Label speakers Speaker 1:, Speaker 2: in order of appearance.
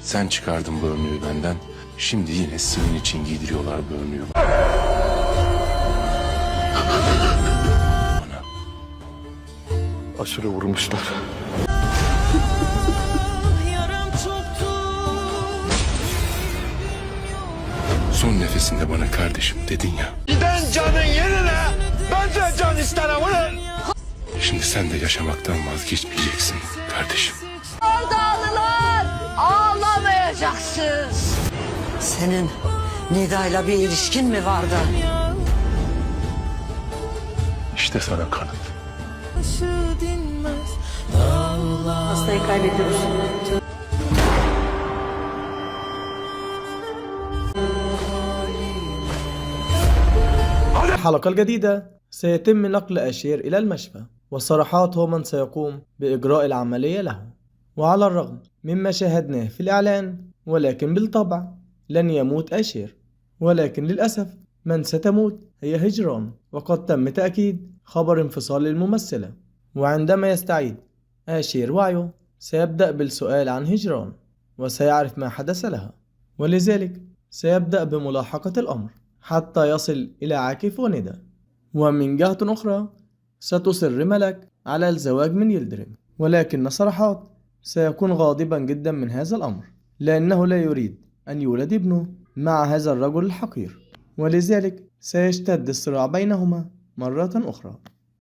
Speaker 1: Sen çıkardın bu önlüğü benden. Şimdi yine senin için giydiriyorlar bu önlüğü bana.
Speaker 2: Aşırı vurmuşlar.
Speaker 1: Son nefesinde bana kardeşim dedin ya.
Speaker 2: Giden canın yerine ben de can isterim ulan.
Speaker 1: Şimdi sen de yaşamaktan vazgeçmeyeceksin kardeşim.
Speaker 3: Dağlılar, ağlamayacaksın.
Speaker 4: Senin Nida'yla bir ilişkin mi vardı?
Speaker 1: İşte sana kanıt.
Speaker 4: Hastayı kaybediyoruz.
Speaker 5: الحلقة الجديدة سيتم نقل أشير إلى المشفى، وصرحات هو من سيقوم بإجراء العملية له. وعلى الرغم مما شاهدناه في الإعلان، ولكن بالطبع لن يموت أشير، ولكن للأسف من ستموت هي هجران. وقد تم تأكيد خبر انفصال الممثلة، وعندما يستعيد أشير وعيه سيبدأ بالسؤال عن هجران وسيعرف ما حدث لها، ولذلك سيبدأ بملاحقة الأمر حتى يصل إلى عاكف وندى. ومن جهة أخرى ستصر ملك على الزواج من يلدرم، ولكن صرحات سيكون غاضبا جدا من هذا الأمر، لأنه لا يريد أن يولد ابنه مع هذا الرجل الحقير، ولذلك سيشتد الصراع بينهما مرة أخرى.